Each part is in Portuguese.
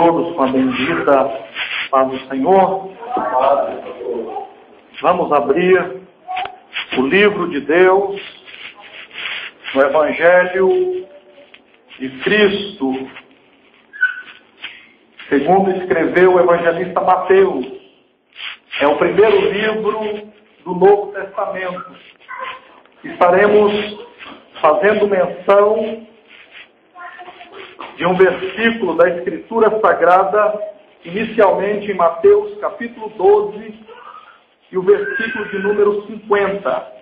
todos com a bendita paz do Senhor. Vamos abrir o livro de Deus no Evangelho de Cristo, segundo escreveu o evangelista Mateus. É o primeiro livro do Novo Testamento. Estaremos fazendo menção de um versículo da Escritura Sagrada, inicialmente em Mateus capítulo 12, e o versículo de número 50.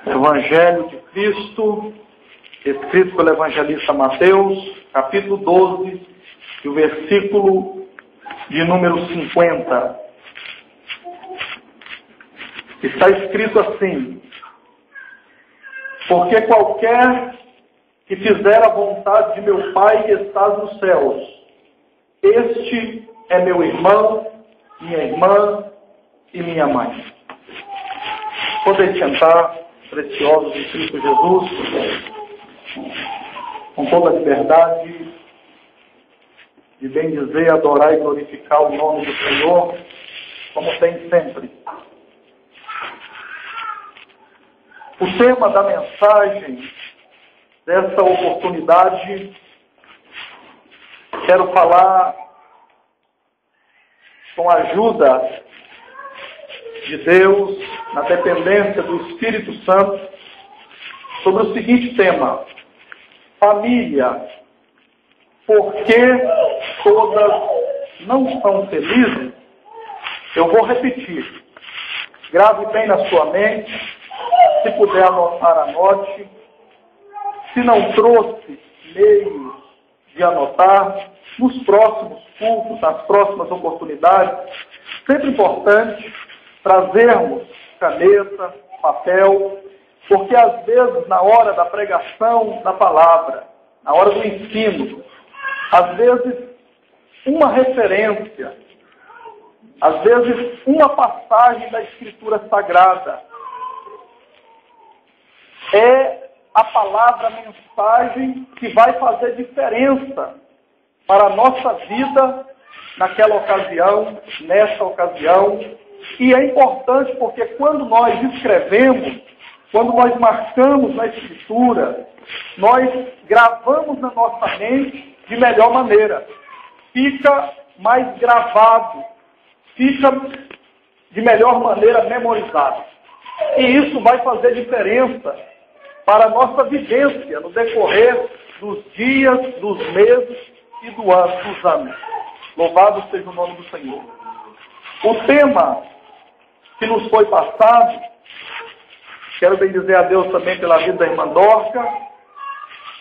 Evangelho de Cristo, escrito pelo evangelista Mateus, capítulo 12, e o versículo de número 50. Está escrito assim: porque qualquer que fizer a vontade de meu Pai que está nos céus, este é meu irmão, minha irmã e minha mãe. Podem sentar, preciosos de Cristo Jesus, com toda a liberdade de bem dizer, adorar e glorificar o nome do Senhor, como tem sempre. O tema da mensagem dessa oportunidade, quero falar com a ajuda de Deus, na dependência do Espírito Santo, sobre o seguinte tema: família. Por que todas não são felizes? Eu vou repetir. Grave bem na sua mente. Se puder anotar, anote. Se não trouxe meio de anotar, nos próximos cultos, nas próximas oportunidades, sempre importante trazermos caneta, papel, porque às vezes na hora da pregação da palavra, na hora do ensino, às vezes uma referência, às vezes uma passagem da Escritura Sagrada é a palavra, a mensagem que vai fazer diferença para a nossa vida naquela ocasião, nessa ocasião. E é importante porque quando nós escrevemos, quando nós marcamos na Escritura, nós gravamos na nossa mente de melhor maneira. Fica mais gravado, fica de melhor maneira memorizado. E isso vai fazer diferença para a nossa vivência no decorrer dos dias, dos meses e dos anos. Louvado seja o nome do Senhor. O tema que nos foi passado, quero bem dizer a Deus também pela vida da irmã Dorca,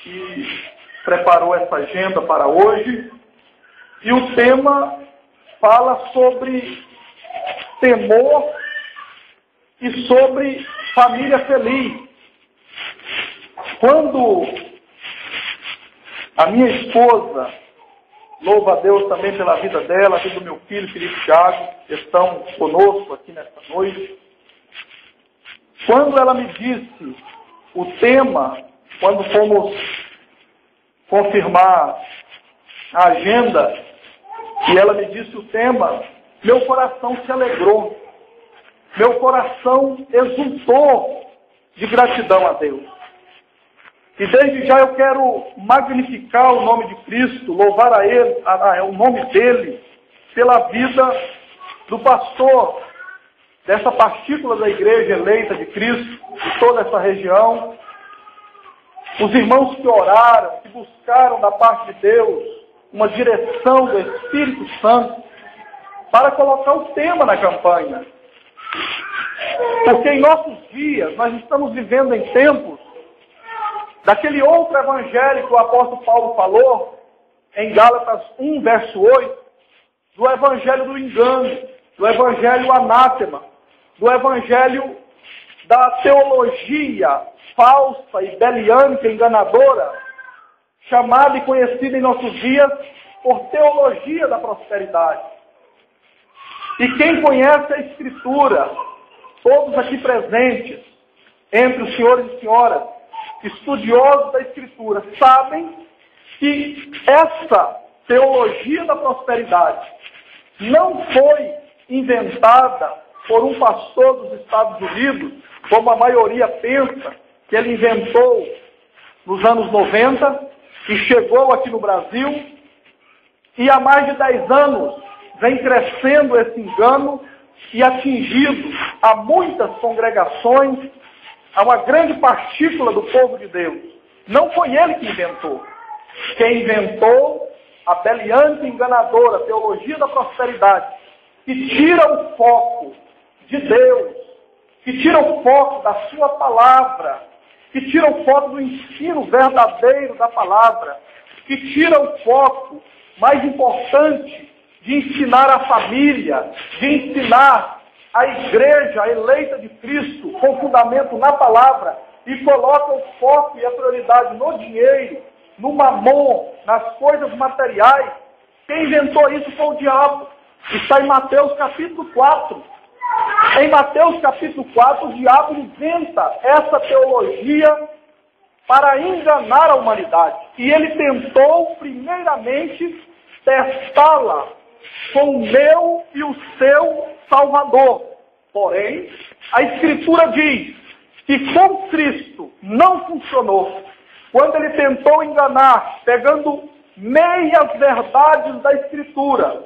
que preparou essa agenda para hoje. E o tema fala sobre temor e sobre família feliz. Quando a minha esposa, louva a Deus também pela vida dela, a vida do meu filho, Felipe Thiago, que estão conosco aqui nesta noite. Quando ela me disse o tema, quando fomos confirmar a agenda, e ela me disse o tema, meu coração se alegrou. Meu coração exultou de gratidão a Deus. E desde já eu quero magnificar o nome de Cristo, louvar a Ele, o nome dEle, pela vida do pastor dessa partícula da igreja eleita de Cristo, de toda essa região. Os irmãos que oraram, que buscaram da parte de Deus uma direção do Espírito Santo para colocar o tema na campanha. Porque em nossos dias nós estamos vivendo em tempos daquele outro evangelho que o apóstolo Paulo falou, em Gálatas 1, verso 8, do evangelho do engano, do evangelho anátema, do evangelho da teologia falsa e beliânica, enganadora, chamada e conhecida em nossos dias por teologia da prosperidade. E quem conhece a Escritura, todos aqui presentes, entre os senhores e senhoras, estudiosos da Escritura, sabem que essa teologia da prosperidade não foi inventada por um pastor dos Estados Unidos, como a maioria pensa, que ele inventou nos anos 90 e chegou aqui no Brasil, e há mais de 10 anos vem crescendo esse engano e atingido a muitas congregações, a uma grande partícula do povo de Deus. Não foi ele que inventou. Quem inventou a beliante e enganadora teologia da prosperidade, que tira o foco de Deus, que tira o foco da sua palavra, que tira o foco do ensino verdadeiro da palavra, que tira o foco mais importante de ensinar a família, de ensinar a igreja, a eleita de Cristo, com fundamento na palavra, e coloca o foco e a prioridade no dinheiro, no mamon, nas coisas materiais. Quem inventou isso foi o diabo. Está em Mateus capítulo 4. Em Mateus capítulo 4, o diabo inventa essa teologia para enganar a humanidade. E ele tentou, primeiramente, testá-la com o meu e o seu Salvador. Porém, a Escritura diz que com Cristo não funcionou. Quando ele tentou enganar, pegando meias verdades da Escritura,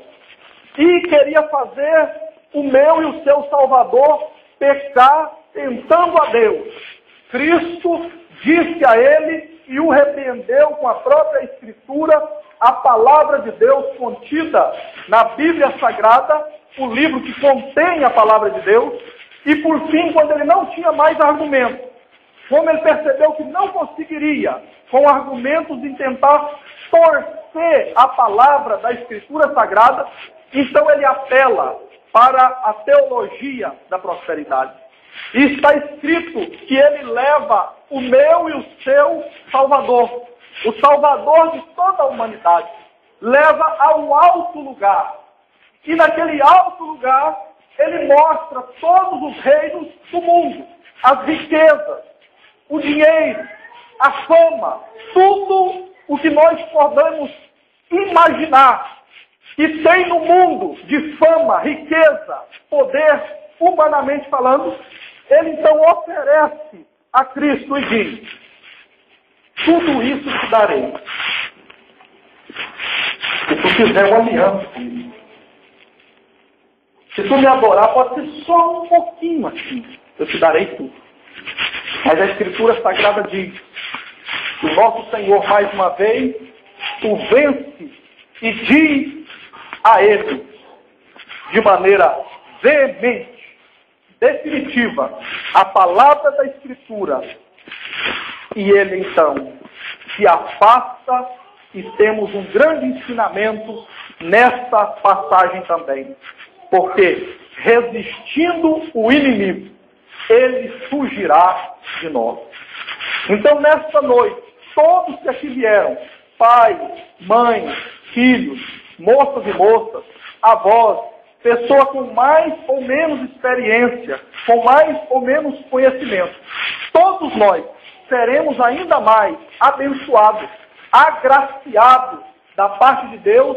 e queria fazer o meu e o seu Salvador pecar tentando a Deus, Cristo disse a ele e o repreendeu com a própria Escritura, a palavra de Deus contida na Bíblia Sagrada, o livro que contém a palavra de Deus. E por fim, quando ele não tinha mais argumentos, como ele percebeu que não conseguiria, com argumentos, em tentar torcer a palavra da Escritura Sagrada, então ele apela para a teologia da prosperidade. E está escrito que ele leva o meu e o seu Salvador, o Salvador de toda a humanidade, leva a um alto lugar. E naquele alto lugar, ele mostra todos os reinos do mundo, as riquezas, o dinheiro, a fama, tudo o que nós podemos imaginar que tem no mundo de fama, riqueza, poder, humanamente falando. Ele então oferece a Cristo e diz: tudo isso te darei, se tu fizer uma aliança comigo. Se tu me adorar, pode ser só um pouquinho assim, eu te darei tudo. Mas a Escritura Sagrada diz que o nosso Senhor, mais uma vez, o vence e diz a ele, de maneira veemente, definitiva, a palavra da Escritura. E ele então se afasta, e temos um grande ensinamento nesta passagem também. Porque resistindo o inimigo, ele fugirá de nós. Então, nesta noite, todos que aqui vieram, pais, mães, filhos, moças e moças, avós, pessoa com mais ou menos experiência, com mais ou menos conhecimento, todos nós seremos ainda mais abençoados, agraciados da parte de Deus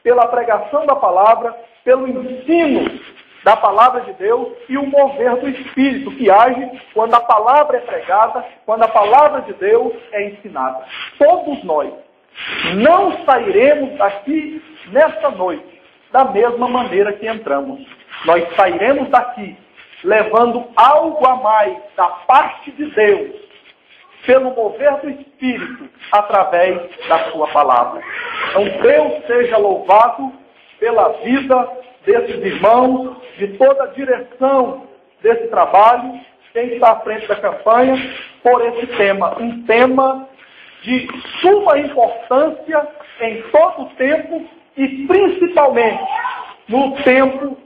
pela pregação da palavra, pelo ensino da palavra de Deus e o mover do Espírito que age quando a palavra é pregada, quando a palavra de Deus é ensinada. Todos nós não sairemos daqui nesta noite da mesma maneira que entramos. Nós sairemos daqui levando algo a mais da parte de Deus, pelo mover do Espírito, através da sua palavra. Então Deus seja louvado pela vida desses irmãos, de toda a direção desse trabalho, quem está à frente da campanha, por esse tema. Um tema de suma importância em todo o tempo e principalmente no tempo,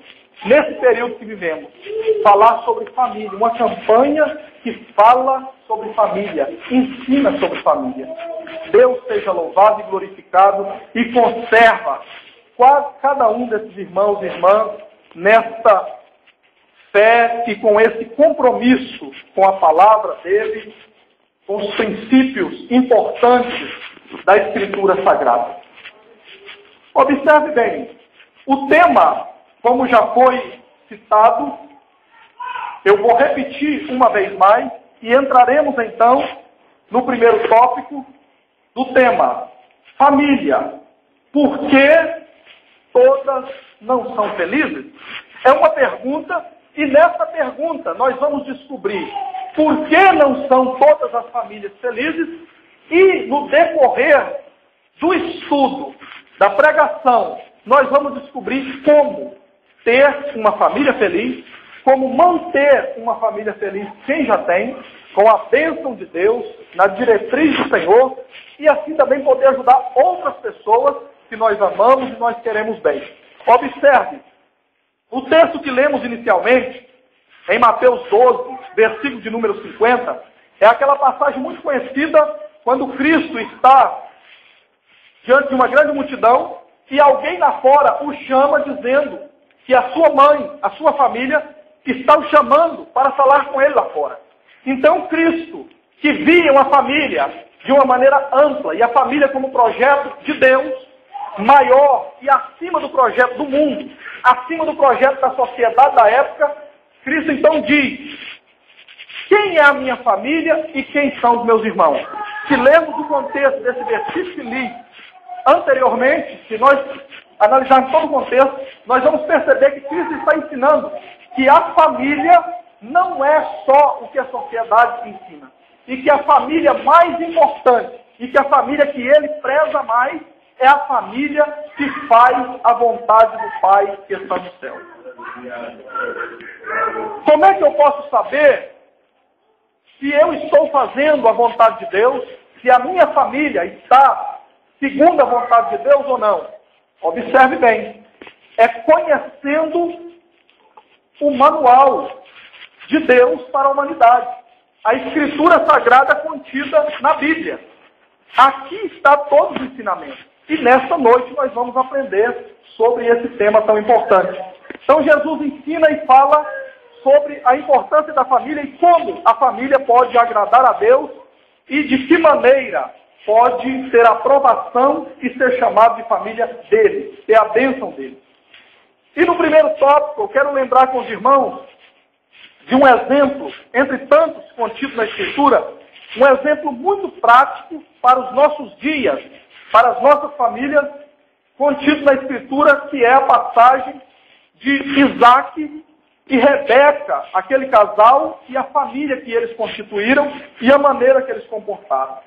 nesse período que vivemos. Falar sobre família, uma campanha que fala sobre família, ensina sobre família. Deus seja louvado e glorificado e conserva cada um desses irmãos e irmãs nesta fé e com esse compromisso com a palavra dele, com os princípios importantes da Escritura Sagrada. Observe bem, o tema, como já foi citado, eu vou repetir uma vez mais e entraremos então no primeiro tópico do tema, família. Por que todas não são felizes? É uma pergunta, e nessa pergunta nós vamos descobrir por que não são todas as famílias felizes, e no decorrer do estudo, da pregação, nós vamos descobrir como ter uma família feliz, como manter uma família feliz quem já tem, com a bênção de Deus, na diretriz do Senhor, e assim também poder ajudar outras pessoas que nós amamos e nós queremos bem. Observe, o texto que lemos inicialmente, em Mateus 12, versículo de número 50, é aquela passagem muito conhecida quando Cristo está diante de uma grande multidão e alguém lá fora o chama dizendo que a sua mãe, a sua família, está o chamando para falar com ele lá fora. Então Cristo, que via uma família de uma maneira ampla, e a família como projeto de Deus, maior e acima do projeto do mundo, acima do projeto da sociedade da época, Cristo então diz: quem é a minha família e quem são os meus irmãos? Se lermos o contexto desse versículo que li anteriormente, se nós analisarmos todo o contexto, nós vamos perceber que Cristo está ensinando que a família não é só o que a sociedade ensina, e que a família mais importante, e que a família que ele preza mais, é a família que faz a vontade do Pai que está no céu. Como é que eu posso saber se eu estou fazendo a vontade de Deus, se a minha família está segundo a vontade de Deus ou não? Observe bem, é conhecendo o manual de Deus para a humanidade, a Escritura Sagrada contida na Bíblia. Aqui está todos os ensinamentos. E nesta noite nós vamos aprender sobre esse tema tão importante. Então Jesus ensina e fala sobre a importância da família e como a família pode agradar a Deus e de que maneira pode ter aprovação e ser chamado de família dele, ter a bênção dele. E no primeiro tópico, eu quero lembrar com os irmãos de um exemplo, entre tantos contidos na Escritura, um exemplo muito prático para os nossos dias, para as nossas famílias, contido na Escritura, que é a passagem de Isaac e Rebeca, aquele casal e a família que eles constituíram e a maneira que eles comportaram.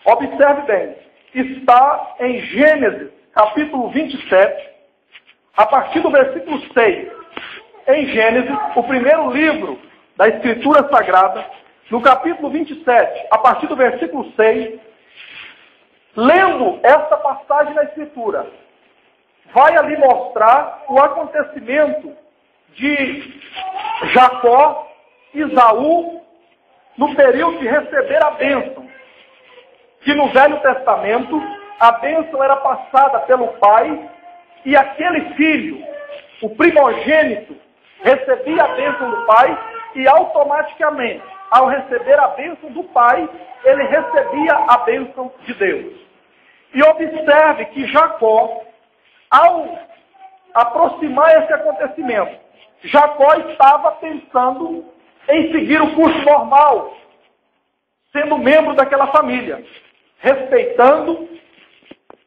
Observe bem, está em Gênesis, capítulo 27, a partir do versículo 6. Em Gênesis, o primeiro livro da Escritura Sagrada, no capítulo 27, a partir do versículo 6, lendo esta passagem na Escritura, vai ali mostrar o acontecimento de Jacó e Esaú no período de receber a bênção. Que no Velho Testamento, a bênção era passada pelo pai e aquele filho, o primogênito, recebia a bênção do pai e automaticamente, ao receber a bênção do pai, ele recebia a bênção de Deus. E observe que Jacó, ao aproximar esse acontecimento, Jacó estava pensando em seguir o curso normal, sendo membro daquela família, respeitando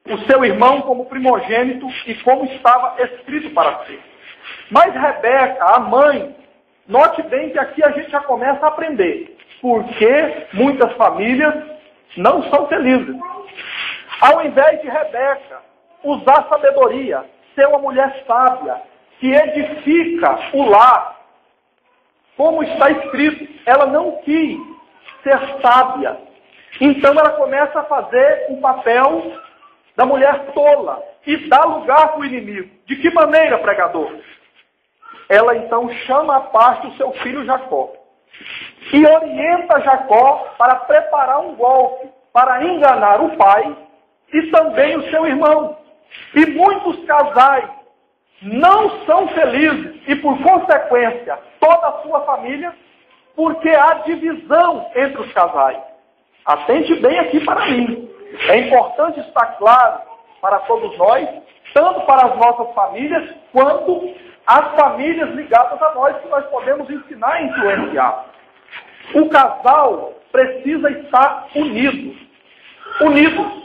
o seu irmão como primogênito e como estava escrito para ser. Mas Rebeca, a mãe, note bem que aqui a gente já começa a aprender porque muitas famílias não são felizes. Ao invés de Rebeca usar sabedoria, ser uma mulher sábia, que edifica o lar, como está escrito, ela não quis ser sábia. Então ela começa a fazer um papel da mulher tola e dá lugar para o inimigo. De que maneira, pregador? Ela então chama à parte o seu filho Jacó e orienta Jacó para preparar um golpe, para enganar o pai e também o seu irmão. E muitos casais não são felizes e, por consequência, toda a sua família, porque há divisão entre os casais. Atente bem aqui para mim. É importante estar claro para todos nós, tanto para as nossas famílias, quanto as famílias ligadas a nós, que nós podemos ensinar e influenciar. O casal precisa estar unido. Unidos.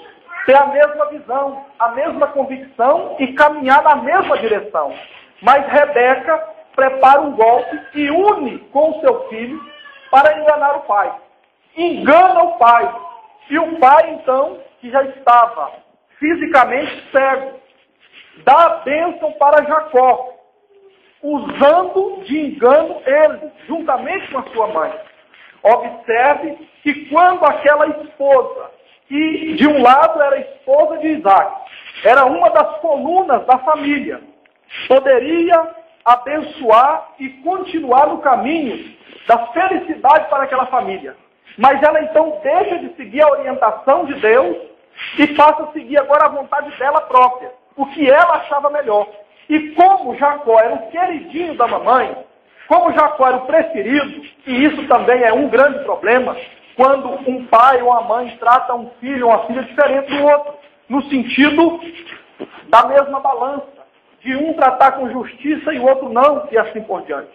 Ter a mesma visão, a mesma convicção e caminhar na mesma direção. Mas Rebeca prepara um golpe e une com o seu filho para enganar o pai. Engana o pai. E o pai, então, que já estava fisicamente cego, dá a bênção para Jacó, usando de engano ele, juntamente com a sua mãe. Observe que quando aquela esposa, que de um lado era a esposa de Isaac, era uma das colunas da família, poderia abençoar e continuar no caminho da felicidade para aquela família. Mas ela então deixa de seguir a orientação de Deus e passa a seguir agora a vontade dela própria, o que ela achava melhor. E como Jacó era o queridinho da mamãe, como Jacó era o preferido, e isso também é um grande problema, quando um pai ou uma mãe trata um filho ou uma filha diferente do outro, no sentido da mesma balança, de um tratar com justiça e o outro não, e assim por diante.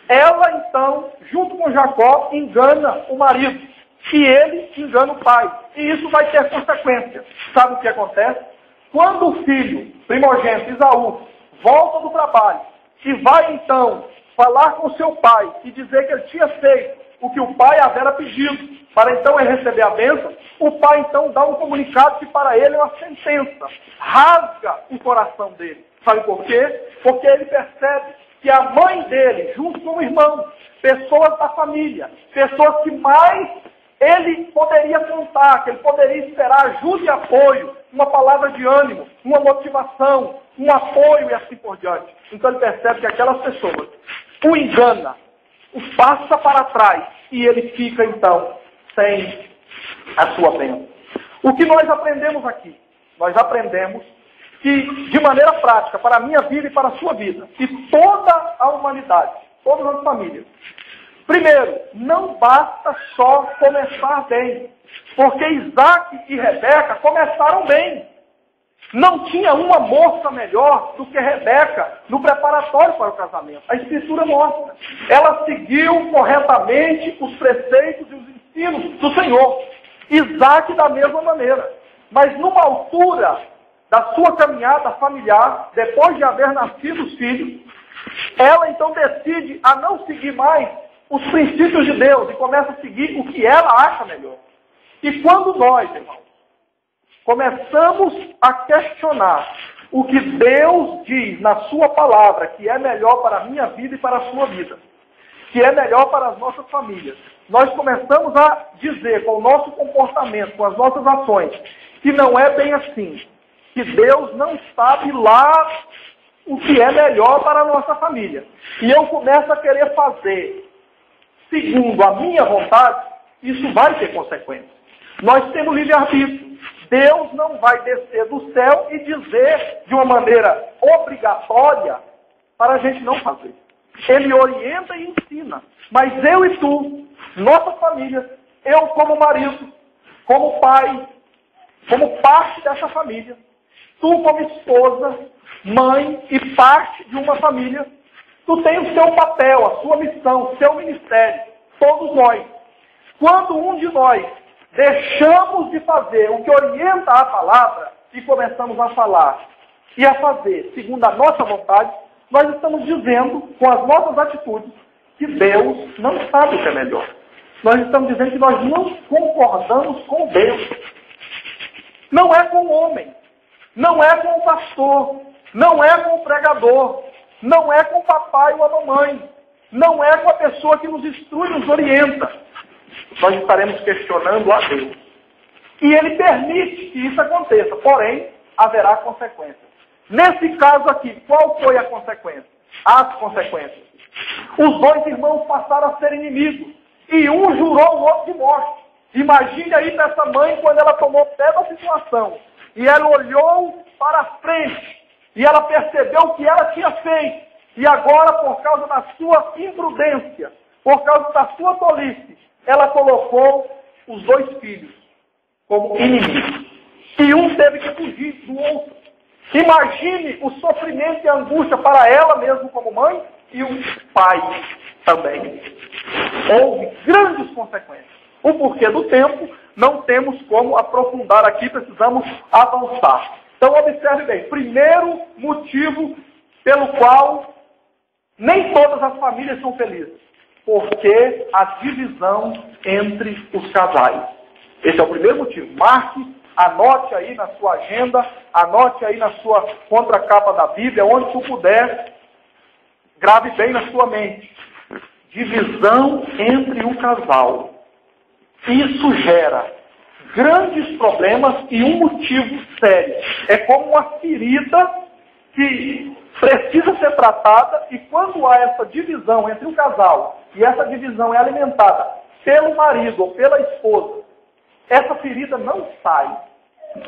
Ela, então, junto com Jacó, engana o marido, e ele engana o pai. E isso vai ter consequência. Sabe o que acontece? Quando o filho primogênito, Esaú, volta do trabalho e vai, então, falar com seu pai e dizer que ele tinha feito o que o pai havia pedido, para então ele receber a bênção, o pai, então, dá um comunicado que para ele é uma sentença. Rasga o coração dele. Sabe por quê? Porque ele percebe que a mãe dele, junto com o irmão, pessoas da família, pessoas que mais ele poderia contar, que ele poderia esperar ajuda e apoio, uma palavra de ânimo, uma motivação, um apoio e assim por diante. Então ele percebe que aquelas pessoas o engana, o passa para trás e ele fica então sem a sua bênção. O que nós aprendemos aqui? Nós aprendemos que, de maneira prática, para a minha vida e para a sua vida, e toda a humanidade, todas as famílias, primeiro, não basta só começar bem, porque Isaac e Rebeca começaram bem. Não tinha uma moça melhor do que Rebeca no preparatório para o casamento. A Escritura mostra. Ela seguiu corretamente os preceitos e os ensinos do Senhor. Isaac da mesma maneira. Mas numa altura da sua caminhada familiar, depois de haver nascido os filhos, ela então decide a não seguir mais os princípios de Deus e começa a seguir o que ela acha melhor. E quando nós, irmãos, começamos a questionar o que Deus diz na sua palavra, que é melhor para a minha vida e para a sua vida, que é melhor para as nossas famílias, nós começamos a dizer com o nosso comportamento, com as nossas ações, que não é bem assim, que Deus não sabe lá o que é melhor para a nossa família. E eu começo a querer fazer segundo a minha vontade, isso vai ter consequências. Nós temos livre-arbítrio. Deus não vai descer do céu e dizer de uma maneira obrigatória para a gente não fazer. Ele orienta e ensina. Mas eu e tu, nossas famílias, eu como marido, como pai, como parte dessa família, tu como esposa, mãe e parte de uma família, tu tem o seu papel, a sua missão, o seu ministério, todos nós. Quando um de nós deixamos de fazer o que orienta a palavra e começamos a falar e a fazer segundo a nossa vontade, nós estamos dizendo, com as nossas atitudes, que Deus não sabe o que é melhor. Nós estamos dizendo que nós não concordamos com Deus. Não é com o homem, não é com o pastor, não é com o pregador, não é com o papai ou a mamãe, não é com a pessoa que nos instrui, nos orienta. Nós estaremos questionando a Deus. E Ele permite que isso aconteça, porém, haverá consequências. Nesse caso aqui, qual foi a consequência? As consequências. Os dois irmãos passaram a ser inimigos, e um jurou o outro de morte. Imagine aí para essa mãe quando ela tomou pé da situação, e ela olhou para a frente, e ela percebeu o que ela tinha feito, e agora, por causa da sua imprudência, por causa da sua tolice, ela colocou os dois filhos como inimigos. E um teve que fugir do outro. Imagine o sofrimento e a angústia para ela mesmo como mãe e o pai também. Houve grandes consequências. O porquê do tempo, não temos como aprofundar aqui, precisamos avançar. Então observe bem, primeiro motivo pelo qual nem todas as famílias são felizes. Porque a divisão entre os casais. Esse é o primeiro motivo. Marque, anote aí na sua agenda, anote aí na sua contracapa da Bíblia, onde tu puder, grave bem na sua mente. Divisão entre o casal. Isso gera grandes problemas e um motivo sério. É como uma ferida que precisa ser tratada, e quando há essa divisão entre o casal, e essa divisão é alimentada pelo marido ou pela esposa, essa ferida não sai.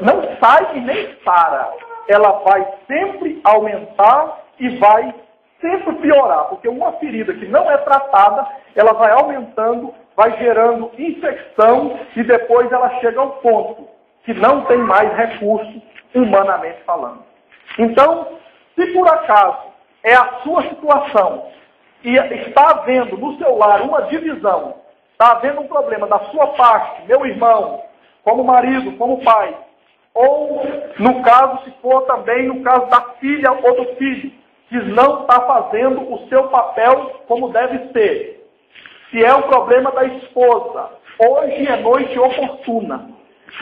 Não sai e nem para. Ela vai sempre aumentar e vai sempre piorar. Porque uma ferida que não é tratada, ela vai aumentando, vai gerando infecção e depois ela chega ao ponto que não tem mais recurso, humanamente falando. Então, se por acaso é a sua situação e está havendo no seu lar uma divisão, está havendo um problema da sua parte, meu irmão, como marido, como pai, ou no caso, se for também no caso da filha ou do filho, que não está fazendo o seu papel como deve ser. Se é um problema da esposa, hoje é noite oportuna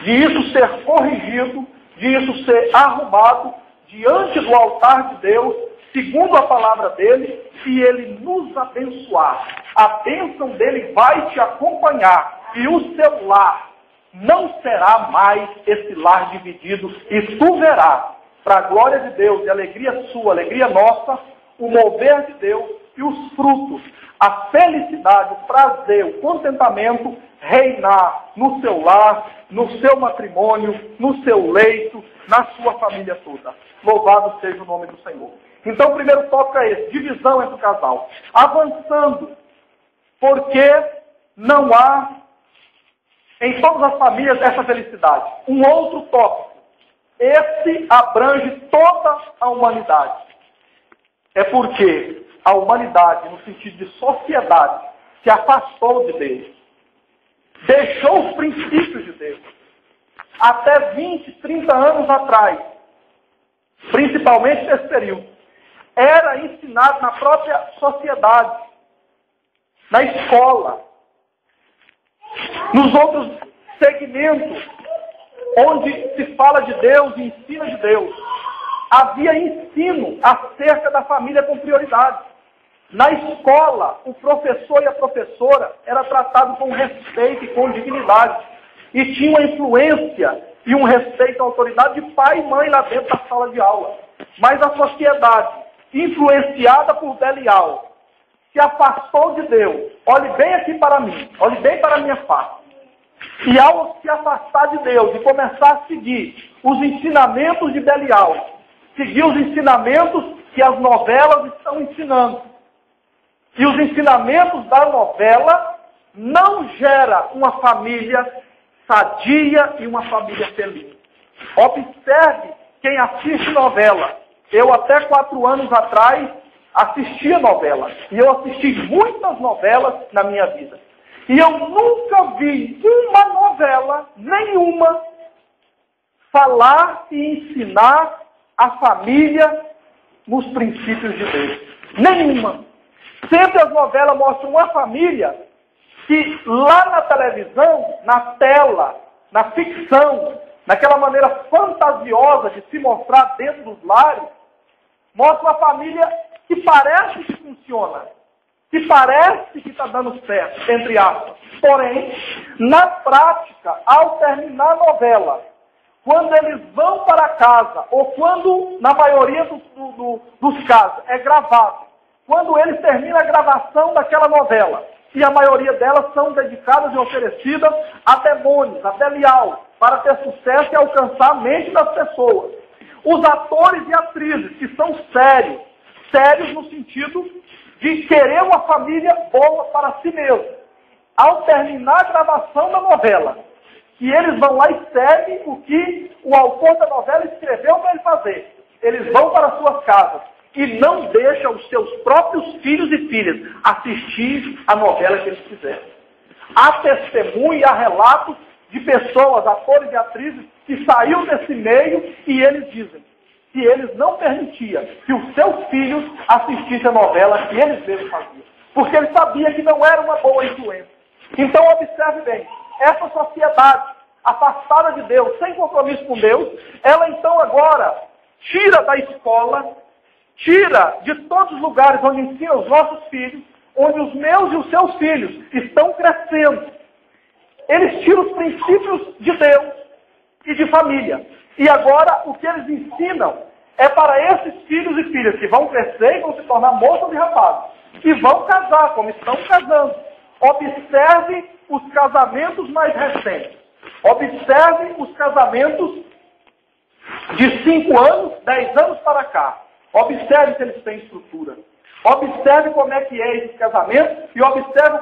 de isso ser corrigido, de isso ser arrumado diante do altar de Deus, segundo a palavra dele, se ele nos abençoar, a bênção dele vai te acompanhar, e o seu lar não será mais esse lar dividido, e tu verás, para a glória de Deus e alegria sua, alegria nossa, o mover de Deus e os frutos, a felicidade, o prazer, o contentamento reinar no seu lar, no seu matrimônio, no seu leito, na sua família toda. Louvado seja o nome do Senhor. Então o primeiro tópico é esse, divisão entre o casal. Avançando, porque não há em todas as famílias essa felicidade. Um outro tópico, esse abrange toda a humanidade. É porque a humanidade, no sentido de sociedade, se afastou de Deus. Deixou os princípios de Deus. Até 20, 30 anos atrás, principalmente nesse período, era ensinado na própria sociedade, na escola, nos outros segmentos, onde se fala de Deus e ensina de Deus. Havia ensino acerca da família com prioridade. Na escola, o professor e a professora era tratado com respeito e com dignidade. E tinha uma influência e um respeito à autoridade de pai e mãe lá dentro da sala de aula. Mas a sociedade, influenciada por Belial, se afastou de Deus. Olhe bem aqui para mim, olhe bem para a minha face. E ao se afastar de Deus e começar a seguir os ensinamentos de Belial, seguir os ensinamentos que as novelas estão ensinando, e os ensinamentos da novela não gera uma família sadia e uma família feliz. Observe quem assiste novela. Eu até 4 anos atrás assistia novela. E eu assisti muitas novelas na minha vida. E eu nunca vi uma novela, nenhuma, falar e ensinar a família nos princípios de Deus. Nenhuma. Sempre as novelas mostram uma família que lá na televisão, na tela, na ficção, naquela maneira fantasiosa de se mostrar dentro dos lares, mostra uma família que parece que funciona, que parece que está dando certo, entre aspas. Porém, na prática, ao terminar a novela, quando eles vão para casa, ou quando, na maioria dos casos, é gravado, quando eles terminam a gravação daquela novela, e a maioria delas são dedicadas e oferecidas a demônios, a Belial, para ter sucesso e alcançar a mente das pessoas. Os atores e atrizes que são sérios, sérios no sentido de querer uma família boa para si mesmo, ao terminar a gravação da novela, que eles vão lá e seguem o que o autor da novela escreveu para ele fazer. Eles vão para suas casas e não deixam os seus próprios filhos e filhas assistir a novela que eles fizeram. Há testemunho e há relatos de pessoas, atores e atrizes, que saíram desse meio e eles dizem que eles não permitiam que os seus filhos assistissem a novela que eles mesmos faziam. Porque eles sabiam que não era uma boa influência. Então observe bem, essa sociedade afastada de Deus, sem compromisso com Deus, ela então agora tira da escola, tira de todos os lugares onde ensina os nossos filhos, onde os meus e os seus filhos estão crescendo. Eles tiram os princípios de Deus e de família. E agora o que eles ensinam é para esses filhos e filhas que vão crescer e vão se tornar moças e rapazes. E vão casar, como estão casando. Observe os casamentos mais recentes. Observe os casamentos de 5 anos, 10 anos para cá. Observe se eles têm estrutura. Observe como é que é esse casamento e observe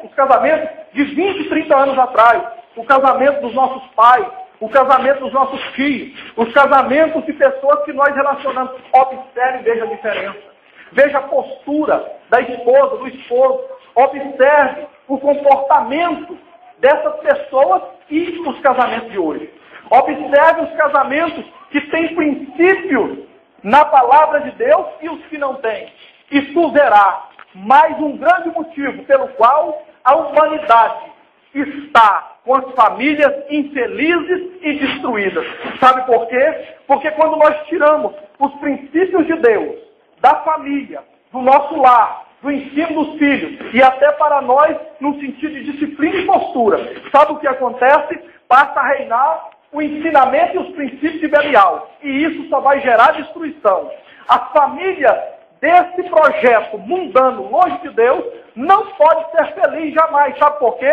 os casamentos de 20, 30 anos atrás. O casamento dos nossos pais, o casamento dos nossos filhos, os casamentos de pessoas que nós relacionamos. Observe e veja a diferença. Veja a postura da esposa, do esposo. Observe o comportamento dessas pessoas e os casamentos de hoje. Observe os casamentos que têm princípios na palavra de Deus e os que não têm. Isso verá mais um grande motivo pelo qual a humanidade está com as famílias infelizes e destruídas. Sabe por quê? Porque quando nós tiramos os princípios de Deus, da família, do nosso lar, do ensino dos filhos, e até para nós, no sentido de disciplina e postura, sabe o que acontece? Passa a reinar o ensinamento e os princípios de Belial. E isso só vai gerar destruição. As famílias desse projeto mundano, longe de Deus, não pode ser feliz jamais. Sabe por quê?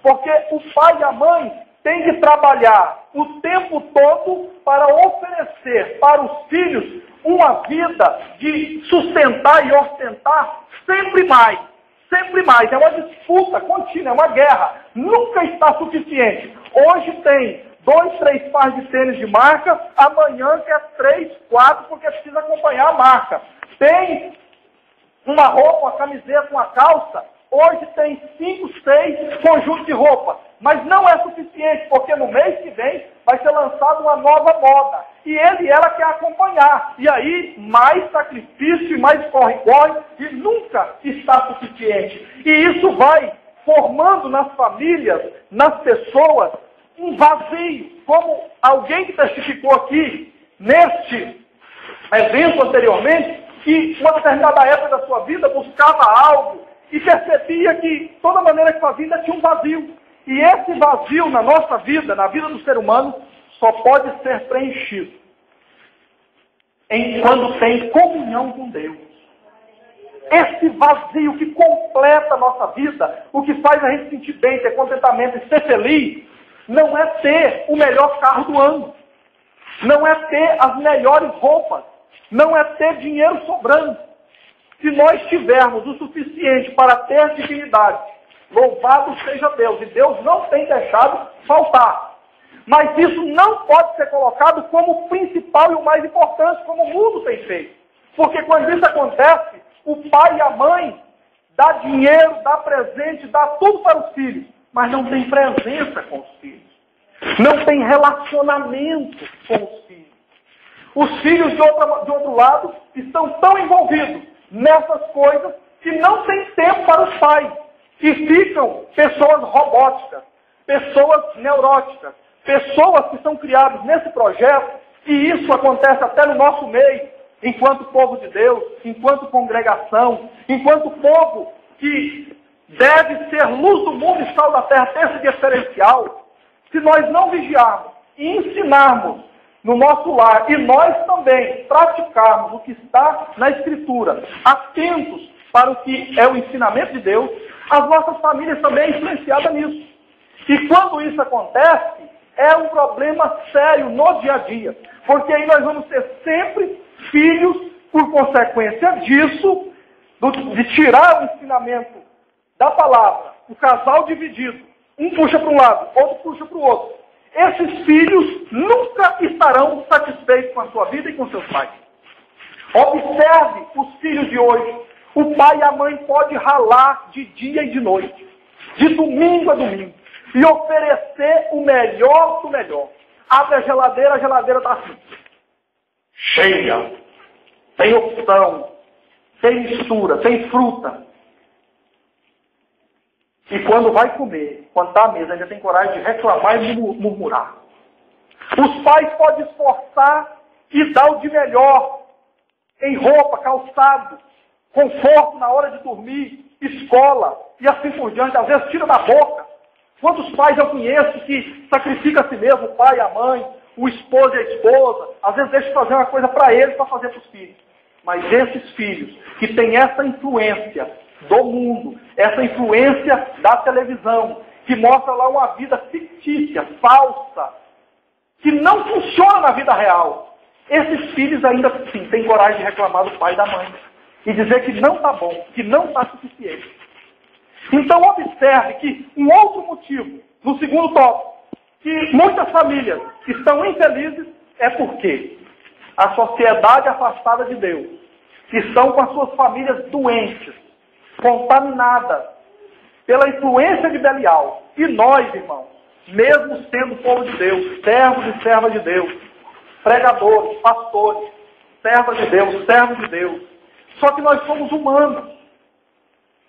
Porque o pai e a mãe têm de trabalhar o tempo todo para oferecer para os filhos uma vida de sustentar e ostentar sempre mais. Sempre mais. É uma disputa contínua, é uma guerra. Nunca está suficiente. Hoje tem 2, 3 pares de tênis de marca, amanhã quer 3, 4, porque precisa acompanhar a marca. Tem uma roupa, uma camiseta, uma calça, hoje tem 5, 6 conjuntos de roupa. Mas não é suficiente, porque no mês que vem vai ser lançada uma nova moda. E ele e ela quer acompanhar. E aí, mais sacrifício e mais corre-corre, e nunca está suficiente. E isso vai formando nas famílias, nas pessoas, um vazio. Como alguém que testificou aqui, neste evento anteriormente, que uma determinada época da sua vida buscava algo e percebia que toda maneira que fazia ainda tinha um vazio. E esse vazio na nossa vida, na vida do ser humano, só pode ser preenchido quando tem comunhão com Deus. Esse vazio que completa a nossa vida, o que faz a gente sentir bem, ter contentamento e ser feliz, não é ter o melhor carro do ano, não é ter as melhores roupas, não é ter dinheiro sobrando. Se nós tivermos o suficiente para ter dignidade, louvado seja Deus, e Deus não tem deixado faltar. Mas isso não pode ser colocado como o principal e o mais importante, como o mundo tem feito. Porque quando isso acontece, o pai e a mãe dá dinheiro, dá presente, dá tudo para os filhos, mas não tem presença com os filhos. Não tem relacionamento com os filhos. Os filhos, de outro lado, estão tão envolvidos nessas coisas que não tem tempo para os pais. E ficam pessoas robóticas, pessoas neuróticas, pessoas que são criadas nesse projeto, e isso acontece até no nosso meio, enquanto povo de Deus, enquanto congregação, enquanto povo que deve ser luz do mundo e sal da terra, ter esse diferencial. Se nós não vigiarmos e ensinarmos no nosso lar, e nós também praticarmos o que está na Escritura, atentos para o que é o ensinamento de Deus, as nossas famílias também são influenciadas nisso. E quando isso acontece, é um problema sério no dia a dia. Porque aí nós vamos ter sempre filhos, por consequência disso, de tirar o ensinamento da palavra o casal dividido, um puxa para um lado, outro puxa para o outro, esses filhos nunca estarão satisfeitos com a sua vida e com seus pais. Observe os filhos de hoje. O pai e a mãe podem ralar de dia e de noite, de domingo a domingo, e oferecer o melhor do melhor. Abre a geladeira está assim, cheia, tem opção, tem mistura, tem fruta. E quando vai comer, quando está à mesa, ainda tem coragem de reclamar e murmurar. Os pais podem esforçar e dar o de melhor em roupa, calçado, conforto na hora de dormir, escola e assim por diante. Às vezes tira da boca. Quantos pais eu conheço que sacrificam a si mesmo, o pai e a mãe, o esposo e a esposa, às vezes deixa de fazer uma coisa para eles, para fazer para os filhos. Mas esses filhos que têm essa influência do mundo, essa influência da televisão, que mostra lá uma vida fictícia, falsa, que não funciona na vida real, esses filhos ainda assim têm coragem de reclamar do pai e da mãe e dizer que não está bom, que não está suficiente. Então observe que um outro motivo, no segundo tópico, que muitas famílias estão infelizes é porque a sociedade afastada de Deus estão com as suas famílias doentes, contaminadas pela influência de Belial. E nós, irmãos, mesmo sendo povo de Deus, servos e servas de Deus, pregadores, pastores, servas de Deus, servos de Deus, só que nós somos humanos.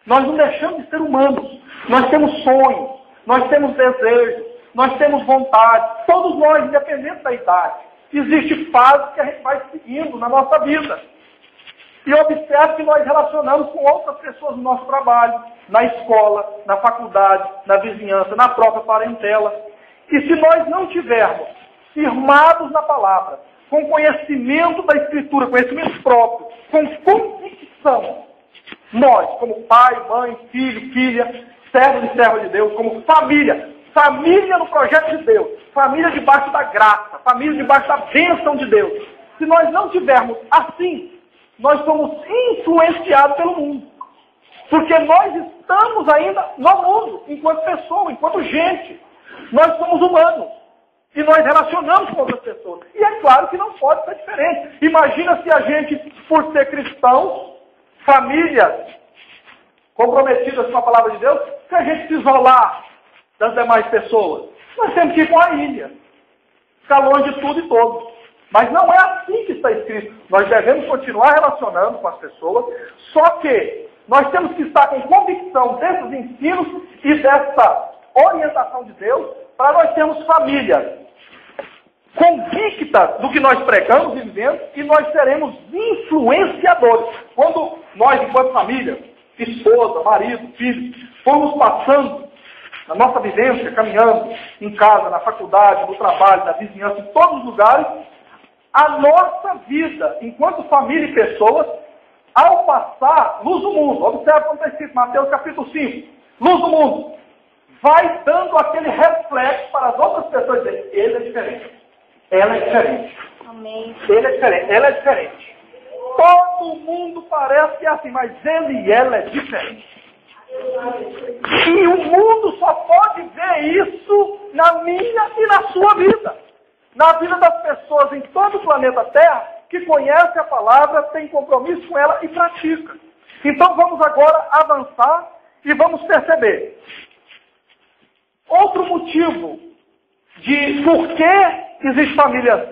Nós não deixamos de ser humanos. Nós temos sonhos, nós temos desejos, nós temos vontade. Todos nós, independente da idade, existe fase que a gente vai seguindo na nossa vida. E observe que nós relacionamos com outras pessoas no nosso trabalho, na escola, na faculdade, na vizinhança, na própria parentela. E se nós não tivermos firmados na palavra, com conhecimento da Escritura, conhecimento próprio, com convicção, nós, como pai, mãe, filho, filha, servos e servas de Deus, como família, família no projeto de Deus, família debaixo da graça, família debaixo da bênção de Deus. Se nós não tivermos assim, nós somos influenciados pelo mundo. Porque nós estamos ainda no mundo, enquanto pessoa, enquanto gente. Nós somos humanos. E nós relacionamos com outras pessoas. E é claro que não pode ser diferente. Imagina se a gente, por ser cristãos, famílias comprometidas com a palavra de Deus, se a gente se isolar das demais pessoas. Nós temos que ir com a ilha. Ficar longe de tudo e todos. Mas não é assim que está escrito. Nós devemos continuar relacionando com as pessoas, só que nós temos que estar com convicção desses ensinos e dessa orientação de Deus, para nós termos família convicta do que nós pregamos e vivemos, e nós seremos influenciadores. Quando nós, enquanto família, esposa, marido, filho, formos passando na nossa vivência, caminhando em casa, na faculdade, no trabalho, na vizinhança, em todos os lugares, a nossa vida, enquanto família e pessoas, ao passar, luz do mundo, observe como está escrito, Mateus capítulo 5, luz do mundo, vai dando aquele reflexo para as outras pessoas dizerem, ele é diferente, ela é diferente, amém. Ele é diferente, ela é diferente. Todo mundo parece que é assim, mas ele e ela é diferente. E o mundo só pode ver isso na minha e na sua vida. Na vida das pessoas em todo o planeta Terra, que conhece a palavra, tem compromisso com ela e pratica. Então vamos agora avançar e vamos perceber. Outro motivo de por que existem famílias,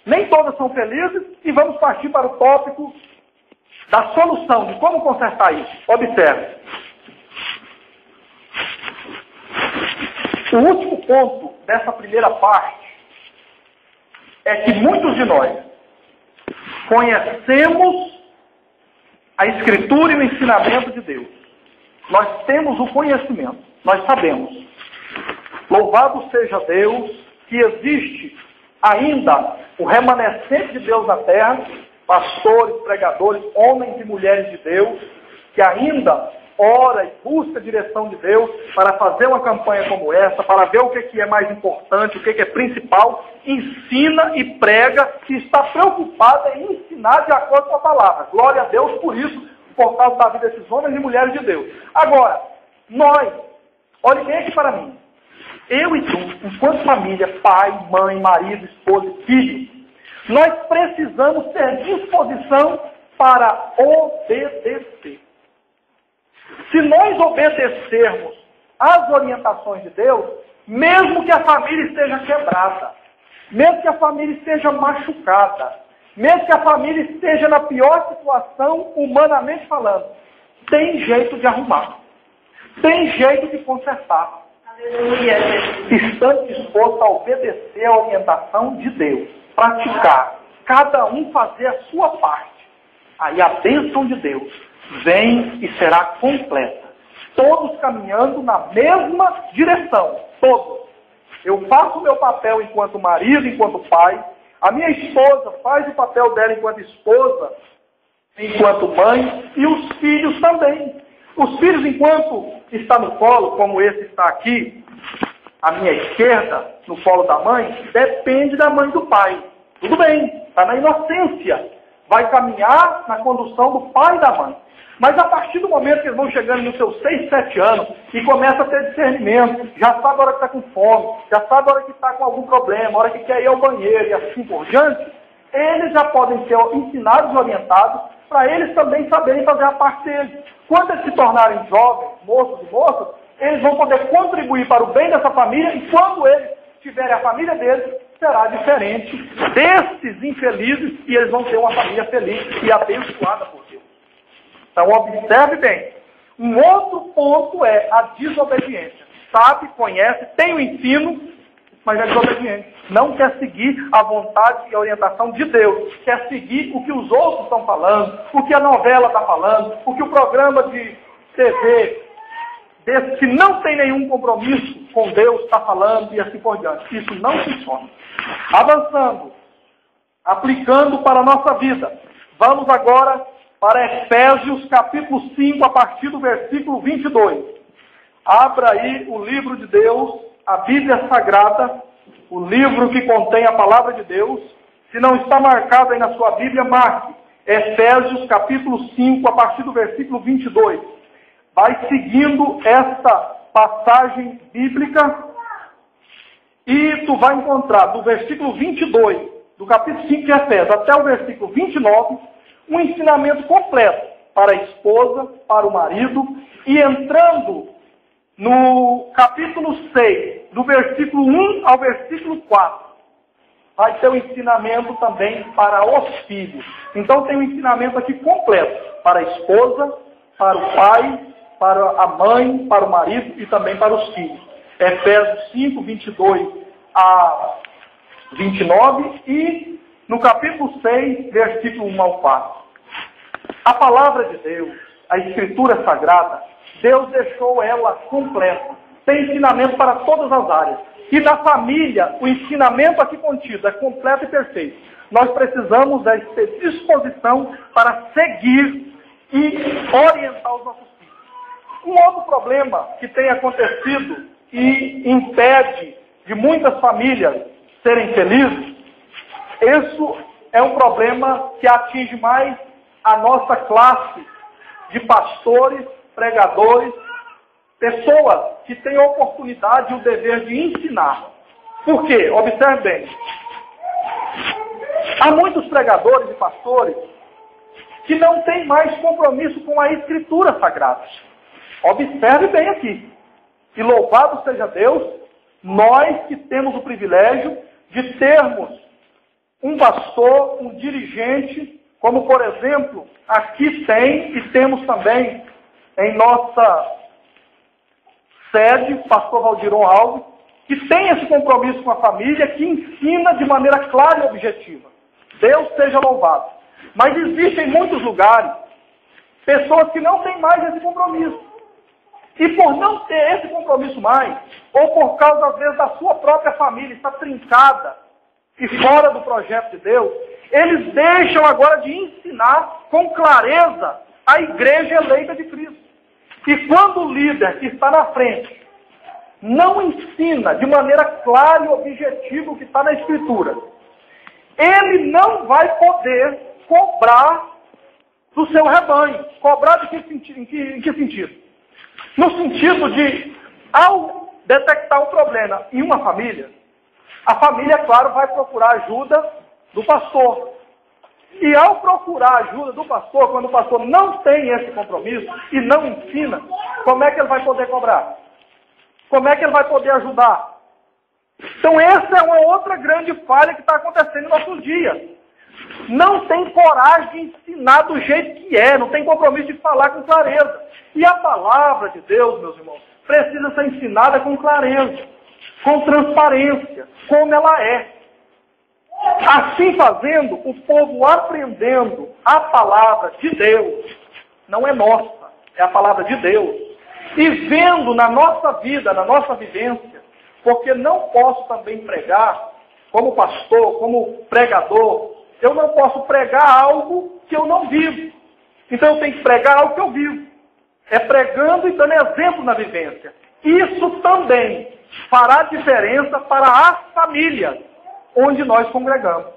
nem todas são felizes, e vamos partir para o tópico da solução, de como consertar isso. Observe. O último ponto dessa primeira parte é que muitos de nós conhecemos a Escritura e o ensinamento de Deus. Nós temos o conhecimento, nós sabemos. Louvado seja Deus que existe ainda o remanescente de Deus na terra, pastores, pregadores, homens e mulheres de Deus, que ainda ora e busca a direção de Deus para fazer uma campanha como essa, para ver o que é mais importante, o que é principal, ensina e prega e está preocupada em ensinar de acordo com a palavra. Glória a Deus por isso, por causa da vida desses homens e mulheres de Deus. Agora, Nós, olhe bem aqui para mim, eu e tu, enquanto família, pai, mãe, marido, esposa e filho, nós precisamos ter disposição para obedecer. Se nós obedecermos às orientações de Deus, mesmo que a família esteja quebrada, mesmo que a família esteja machucada, mesmo que a família esteja na pior situação, humanamente falando, tem jeito de arrumar. Tem jeito de consertar. Estando disposto a obedecer a orientação de Deus, praticar, cada um fazer a sua parte. Aí a bênção de Deus vem e será completa. Todos caminhando na mesma direção. Todos. Eu faço o meu papel enquanto marido, enquanto pai. A minha esposa faz o papel dela enquanto esposa, enquanto mãe. E os filhos também. Os filhos, enquanto está no colo, como esse está aqui, à minha esquerda, no colo da mãe, depende da mãe e do pai. Tudo bem, está na inocência. Vai caminhar na condução do pai e da mãe. Mas a partir do momento que eles vão chegando nos seus 6, 7 anos e começa a ter discernimento, já sabe a hora que está com fome, já sabe a hora que está com algum problema, a hora que quer ir ao banheiro e assim por diante, eles já podem ser ensinados e orientados para eles também saberem fazer a parte deles. Quando eles se tornarem jovens, moços e moças, eles vão poder contribuir para o bem dessa família e quando eles tiverem a família deles, será diferente desses infelizes e eles vão ter uma família feliz e abençoada por Deus. Então observe bem. Um outro ponto é a desobediência. Sabe, conhece, tem o ensino, mas é desobediente. Não quer seguir a vontade e a orientação de Deus. Quer seguir o que os outros estão falando, o que a novela está falando, o que o programa de TV, desse que não tem nenhum compromisso com Deus, está falando e assim por diante. Isso não funciona. Avançando, aplicando para a nossa vida. Vamos agora para Efésios capítulo 5, a partir do versículo 22. Abra aí o livro de Deus, a Bíblia Sagrada, o livro que contém a palavra de Deus. Se não está marcado aí na sua Bíblia, marque. Efésios capítulo 5, a partir do versículo 22. Vai seguindo esta passagem bíblica e tu vai encontrar do versículo 22, do capítulo 5 de Efésios, até o versículo 29, um ensinamento completo para a esposa, para o marido, e entrando no capítulo 6, do versículo 1 ao versículo 4, vai ter o ensinamento também para os filhos. Então tem um ensinamento aqui completo para a esposa, para o pai, para a mãe, para o marido e também para os filhos. Efésios 5, 22 a 29 e no capítulo 6, versículo 1 ao 4. A palavra de Deus, a Escritura Sagrada, Deus deixou ela completa. Tem ensinamento para todas as áreas. E na família, o ensinamento aqui contido é completo e perfeito. Nós precisamos ter disposição para seguir e orientar os nossos filhos. Um outro problema que tem acontecido e impede de muitas famílias serem felizes, isso é um problema que atinge mais a nossa classe de pastores, pregadores, pessoas que têm a oportunidade e o dever de ensinar. Por quê? Observe bem. Há muitos pregadores e pastores que não têm mais compromisso com a Escritura Sagrada. Observe bem aqui. E louvado seja Deus, nós que temos o privilégio de termos um pastor, um dirigente, como por exemplo, aqui tem e temos também em nossa sede, pastor Valdiron Alves, que tem esse compromisso com a família, que ensina de maneira clara e objetiva. Deus seja louvado. Mas existem em muitos lugares pessoas que não têm mais esse compromisso. E por não ter esse compromisso mais, ou por causa, às vezes, da sua própria família estar trincada e fora do projeto de Deus, eles deixam agora de ensinar com clareza a igreja eleita de Cristo. E quando o líder que está na frente não ensina de maneira clara e objetiva o que está na Escritura, ele não vai poder cobrar do seu rebanho. Cobrar de que sentido? Em que sentido? No sentido de, ao detectar um problema em uma família, a família, é claro, vai procurar ajuda do pastor. E ao procurar a ajuda do pastor, quando o pastor não tem esse compromisso e não ensina, como é que ele vai poder cobrar? Como é que ele vai poder ajudar? Então essa é uma outra grande falha que está acontecendo nos nossos dias. Não tem coragem de ensinar do jeito que é, não tem compromisso de falar com clareza. E a palavra de Deus, meus irmãos, precisa ser ensinada com clareza, com transparência, como ela é. Assim fazendo, o povo aprendendo a palavra de Deus, não é nossa, é a palavra de Deus, e vendo na nossa vida, na nossa vivência, porque não posso também pregar, como pastor, como pregador, eu não posso pregar algo que eu não vivo. Então eu tenho que pregar algo que eu vivo. É pregando e dando exemplo na vivência. Isso também fará diferença para as famílias onde nós congregamos.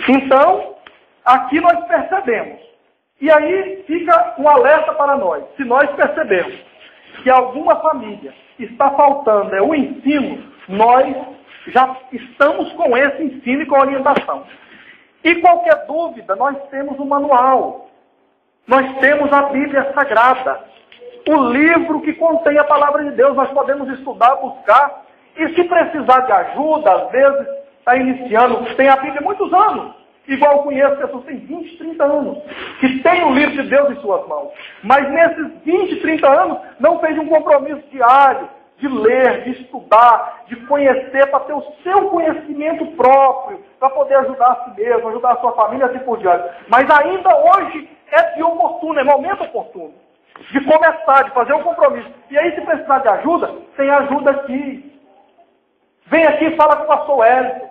Então, aqui nós percebemos. E aí fica um alerta para nós. Se nós percebemos que alguma família está faltando o ensino, nós já estamos com esse ensino e com a orientação. E qualquer dúvida, nós temos o manual. Nós temos a Bíblia Sagrada. O livro que contém a palavra de Deus. Nós podemos estudar, buscar. E se precisar de ajuda, às vezes está iniciando, tem a Bíblia há muitos anos. Igual eu conheço pessoas que têm 20, 30 anos, que tem o livro de Deus em suas mãos. Mas nesses 20, 30 anos, não fez um compromisso diário de ler, de estudar, de conhecer, para ter o seu conhecimento próprio, para poder ajudar a si mesmo, ajudar a sua família, assim por diante. Mas ainda hoje é de oportuno, é momento oportuno, de começar, de fazer um compromisso. E aí, se precisar de ajuda, tem ajuda aqui. Vem aqui e fala com o pastor Hélio,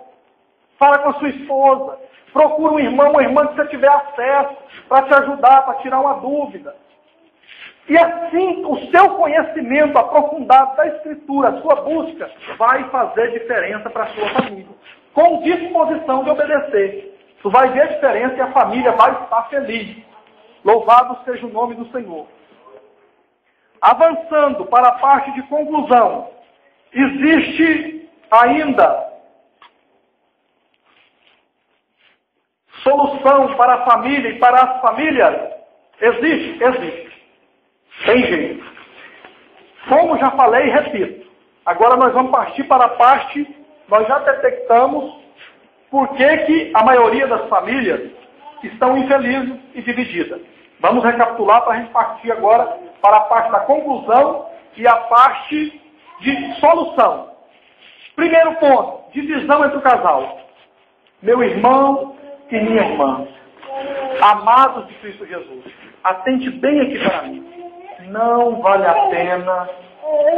fala com a sua esposa, procura um irmão, uma irmã que você tiver acesso, para te ajudar, para tirar uma dúvida. E assim, o seu conhecimento aprofundado da Escritura, a sua busca, vai fazer diferença para a sua família. Com disposição de obedecer. Tu vai ver a diferença e a família vai estar feliz. Louvado seja o nome do Senhor. Avançando para a parte de conclusão. Existe ainda solução para a família e para as famílias? Existe. Tem jeito. Como já falei e repito, agora nós vamos partir para a parte, nós já detectamos por que a maioria das famílias estão infelizes e divididas. Vamos recapitular para a gente partir agora para a parte da conclusão e a parte de solução. Primeiro ponto, divisão entre o casal. Meu irmão e minha irmã, amados de Cristo Jesus, atente bem aqui para mim. Não vale a pena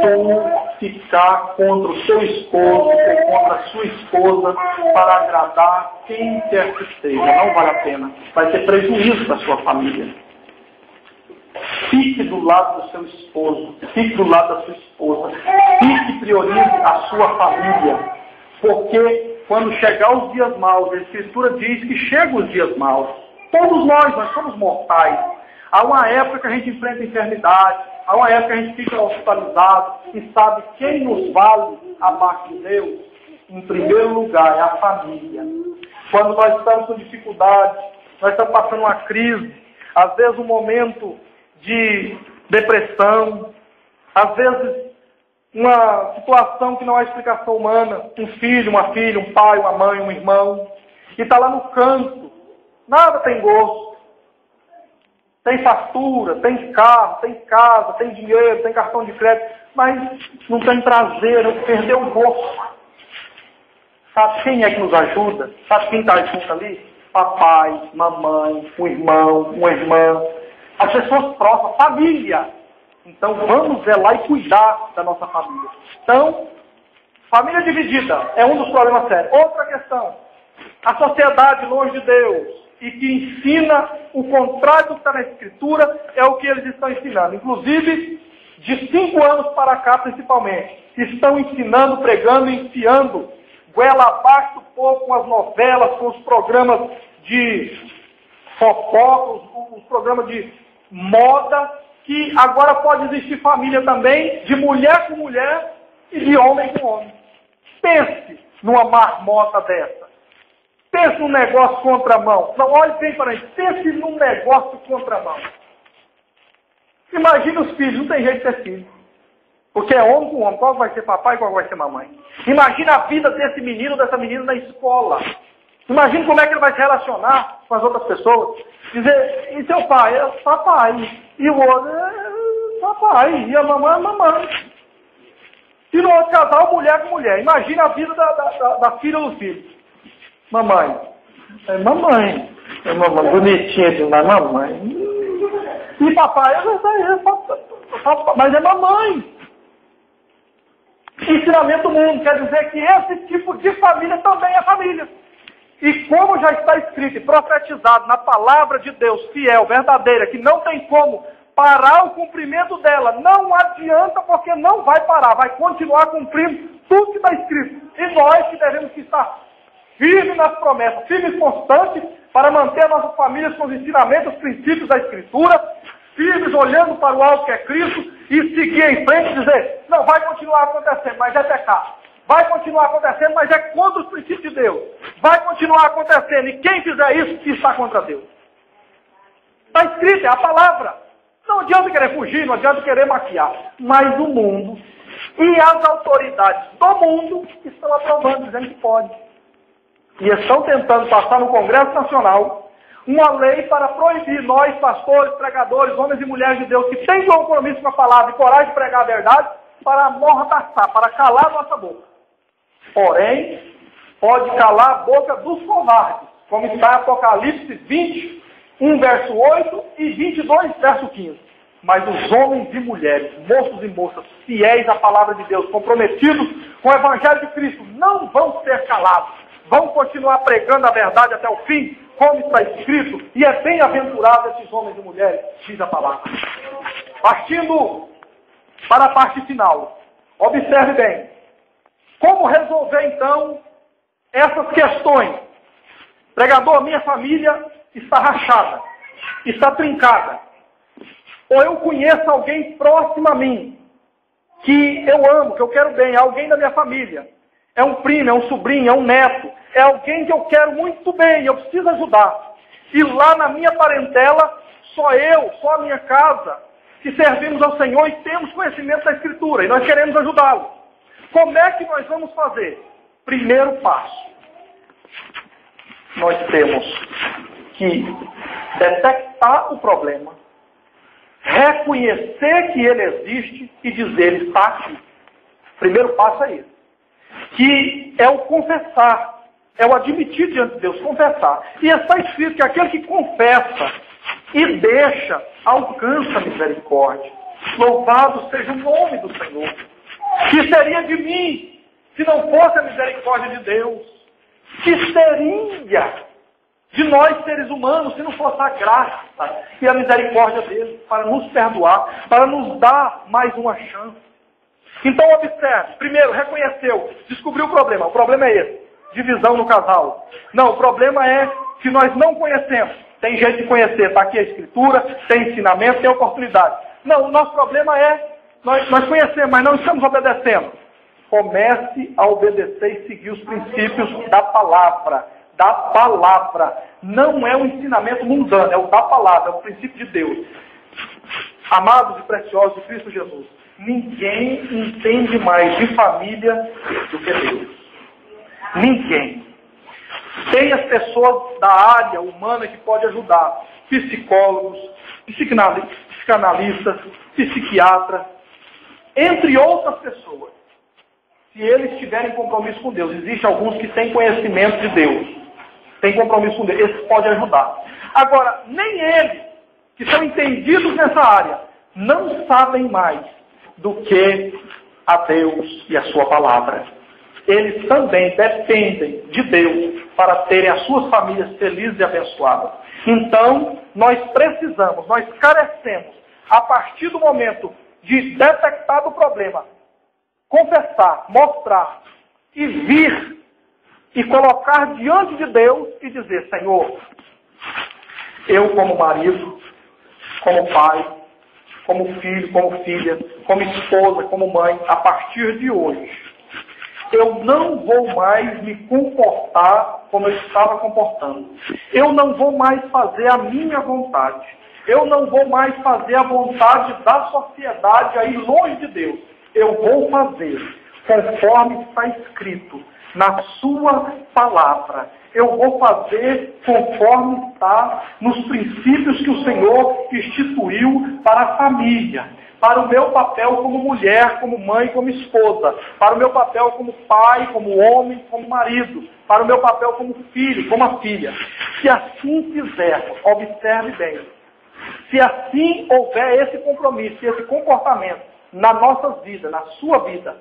tu ficar contra o seu esposo ou contra a sua esposa para agradar quem quer que seja. Não vale a pena. Vai ter prejuízo para a sua família. Fique do lado do seu esposo. Fique do lado da sua esposa. Fique e priorize a sua família. Porque quando chegar os dias maus, a Escritura diz que chegam os dias maus. Todos nós somos mortais. Há uma época que a gente enfrenta enfermidade, há uma época que a gente fica hospitalizado, e sabe quem nos vale a parte de Deus? Em primeiro lugar, é a família. Quando nós estamos com dificuldade, nós estamos passando uma crise, às vezes um momento de depressão, às vezes uma situação que não há explicação humana, um filho, uma filha, um pai, uma mãe, um irmão, que está lá no canto, nada tem gosto. Tem fatura, tem carro, tem casa, tem dinheiro, tem cartão de crédito, mas não tem prazer, perdeu o gosto. Sabe quem é que nos ajuda? Sabe quem está junto ali? Papai, mamãe, um irmão, uma irmã, as pessoas próximas, família. Então vamos zelar e cuidar da nossa família. Então, família dividida é um dos problemas sérios. Outra questão, a sociedade longe de Deus, e que ensina o contrário do que está na Escritura, é o que eles estão ensinando. Inclusive, de 5 anos para cá, principalmente, estão ensinando, pregando, enfiando goela abaixo do povo com as novelas, com os programas de fofoca, os programas de moda, que agora pode existir família também, de mulher com mulher e de homem com homem. Pense numa marmota dessa. Pense num negócio contramão. Não, olhe bem para isso. Pense num negócio contramão. Imagine os filhos, não tem jeito de ter filho. Porque é homem com homem. Qual vai ser papai e qual vai ser mamãe? Imagine a vida desse menino ou dessa menina na escola. Imagine como é que ele vai se relacionar com as outras pessoas. Dizer, e seu pai? É papai. E o outro é papai. E a mamãe é mamãe. E no outro casal, mulher com mulher. Imagine a vida da filha ou do filho. Mamãe. É mamãe. É mamãe. Bonitinha demais, mamãe. E papai, mas é mamãe. Ensinamento do mundo quer dizer que esse tipo de família também é família. E como já está escrito e profetizado na palavra de Deus, fiel, verdadeira, que não tem como parar o cumprimento dela, não adianta porque não vai parar, vai continuar cumprindo tudo que está escrito. E nós que devemos estar firmes nas promessas, firmes e constantes, para manter a nossa família com os ensinamentos, os princípios da Escritura, firmes olhando para o alto que é Cristo e seguir em frente e dizer, não, vai continuar acontecendo, mas é pecado. Vai continuar acontecendo, mas é contra os princípios de Deus. Vai continuar acontecendo, e quem fizer isso, está contra Deus. Está escrito, é a palavra. Não adianta querer fugir, não adianta querer maquiar. Mas o mundo e as autoridades do mundo estão aprovando, dizendo que pode. E estão tentando passar no Congresso Nacional uma lei para proibir nós, pastores, pregadores, homens e mulheres de Deus, que têm compromisso com a palavra e coragem de pregar a verdade, para amordaçar, para calar nossa boca. Porém, pode calar a boca dos covardes, como está em Apocalipse 20, 1 verso 8 e 22, verso 15. Mas os homens e mulheres, moços e moças, fiéis à palavra de Deus, comprometidos com o Evangelho de Cristo, não vão ser calados. Vão continuar pregando a verdade até o fim, como está escrito, e é bem-aventurado esses homens e mulheres, diz a palavra. Partindo para a parte final, observe bem. Como resolver, então, essas questões? Pregador, minha família está rachada, está trincada. Ou eu conheço alguém próximo a mim, que eu amo, que eu quero bem, alguém da minha família. É um primo, é um sobrinho, é um neto. É alguém que eu quero muito bem, eu preciso ajudar. E lá na minha parentela, só eu, só a minha casa, que servimos ao Senhor e temos conhecimento da Escritura. E nós queremos ajudá-lo. Como é que nós vamos fazer? Primeiro passo. Nós temos que detectar o problema, reconhecer que ele existe e dizer, ele está aqui. Primeiro passo é esse. Que é o confessar, é o admitir diante de Deus, confessar. E está escrito que aquele que confessa e deixa, alcança a misericórdia. Louvado seja o nome do Senhor. Que seria de mim, se não fosse a misericórdia de Deus? Que seria de nós seres humanos, se não fosse a graça e a misericórdia dele, para nos perdoar, para nos dar mais uma chance? Então observe, primeiro reconheceu, descobriu o problema é esse, divisão no casal. Não, o problema é que nós não conhecemos. Tem jeito de conhecer, está aqui a Escritura, tem ensinamento, tem oportunidade. Não, o nosso problema é, nós conhecemos, mas não estamos obedecendo. Comece a obedecer e seguir os princípios da palavra. Da palavra. Não é um ensinamento mundano, é o da palavra, é o princípio de Deus. Amados e preciosos de Cristo Jesus, ninguém entende mais de família do que Deus. Ninguém. Tem as pessoas da área humana que podem ajudar. Psicólogos, psicanalistas, psiquiatras, entre outras pessoas. Se eles tiverem compromisso com Deus, existem alguns que têm conhecimento de Deus, têm compromisso com Deus, esses podem ajudar. Agora, nem eles, que são entendidos nessa área, não sabem mais do que a Deus e a sua palavra. Eles também dependem de Deus para terem as suas famílias felizes e abençoadas. Então, nós precisamos, nós carecemos, a partir do momento de detectar o problema, confessar, mostrar e vir e colocar diante de Deus e dizer, Senhor, eu como marido, como pai, como filho, como filha, como esposa, como mãe, a partir de hoje, eu não vou mais me comportar como eu estava comportando. Eu não vou mais fazer a minha vontade. Eu não vou mais fazer a vontade da sociedade aí longe de Deus. Eu vou fazer conforme está escrito na sua palavra. Eu vou fazer conforme está nos princípios que o Senhor instituiu para a família, para o meu papel como mulher, como mãe, como esposa, para o meu papel como pai, como homem, como marido, para o meu papel como filho, como a filha. Se assim fizermos, observe bem, se assim houver esse compromisso, esse comportamento na nossa vida, na sua vida,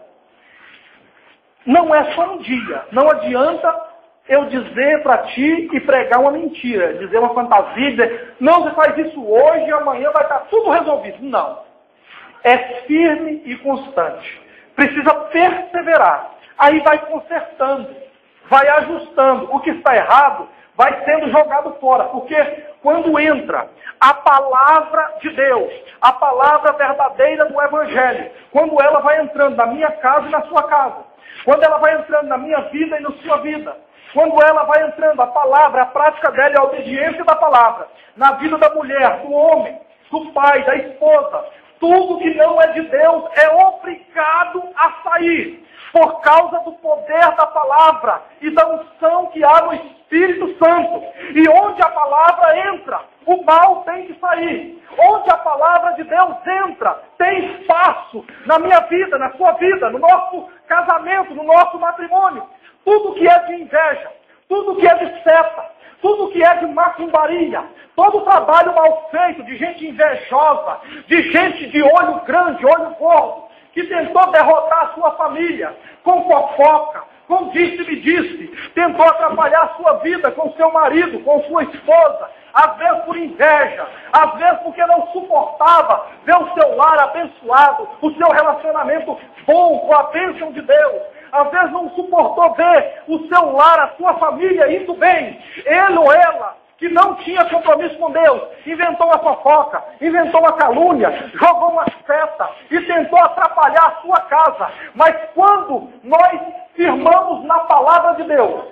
não é só um dia, não adianta eu dizer para ti e pregar uma mentira, dizer uma fantasia, dizer, não, você faz isso hoje e amanhã vai estar tudo resolvido. Não. É firme e constante. Precisa perseverar. Aí vai consertando, vai ajustando. O que está errado vai sendo jogado fora. Porque quando entra a palavra de Deus, a palavra verdadeira do Evangelho, quando ela vai entrando na minha casa e na sua casa, quando ela vai entrando na minha vida e na sua vida, quando ela vai entrando, a palavra, a prática dela e a obediência da palavra, na vida da mulher, do homem, do pai, da esposa, tudo que não é de Deus é obrigado a sair, por causa do poder da palavra e da unção que há no Espírito Santo. E onde a palavra entra, o mal tem que sair. Onde a palavra de Deus entra, tem espaço na minha vida, na sua vida, no nosso casamento, no nosso matrimônio. Tudo que é de inveja, tudo que é de seta, tudo que é de macumbaria, todo trabalho mal feito de gente invejosa, de gente de olho grande, olho gordo, que tentou derrotar a sua família com fofoca, com disse-me-disse, tentou atrapalhar a sua vida com seu marido, com sua esposa, às vezes por inveja, às vezes porque não suportava ver o seu lar abençoado, o seu relacionamento bom com a bênção de Deus. Às vezes não suportou ver o seu lar, a sua família indo bem. Ele ou ela, que não tinha compromisso com Deus, inventou uma fofoca, inventou uma calúnia, jogou uma seta e tentou atrapalhar a sua casa. Mas quando nós firmamos na palavra de Deus,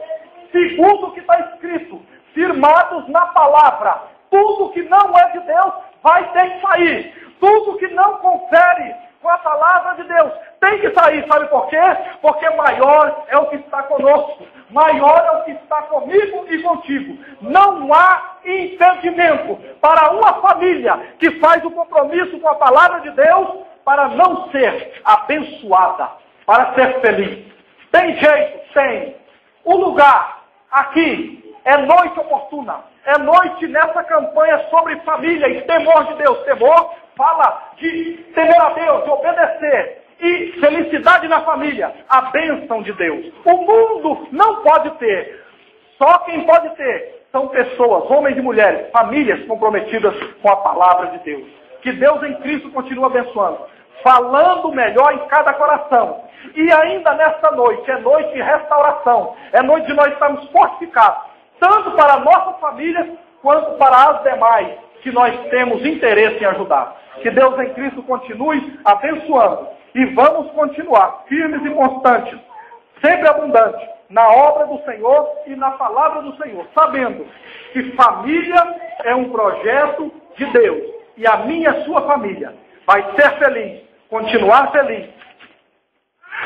segundo o que está escrito, firmados na palavra, tudo que não é de Deus vai ter que sair. Tudo que não confere com a palavra de Deus tem que sair. Sabe por quê? Porque maior é o que está conosco. Maior é o que está comigo e contigo. Não há impedimento para uma família que faz o compromisso com a palavra de Deus para não ser abençoada, para ser feliz. Tem jeito? Tem. O lugar aqui é noite oportuna. É noite nessa campanha sobre família e temor de Deus. Temor fala de temer a Deus, de obedecer. E felicidade na família, a bênção de Deus. O mundo não pode ter. Só quem pode ter são pessoas, homens e mulheres, famílias comprometidas com a palavra de Deus. Que Deus em Cristo continue abençoando, falando melhor em cada coração. E ainda nesta noite, é noite de restauração. É noite de nós estarmos fortificados, tanto para a nossa família, quanto para as demais que nós temos interesse em ajudar. Que Deus em Cristo continue abençoando. E vamos continuar firmes e constantes, sempre abundantes, na obra do Senhor e na palavra do Senhor, sabendo que família é um projeto de Deus. E a minha e a sua família vai ser feliz, continuar feliz,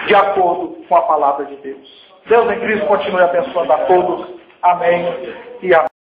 de acordo com a palavra de Deus. Deus em Cristo continue abençoando a todos. Amém e amém.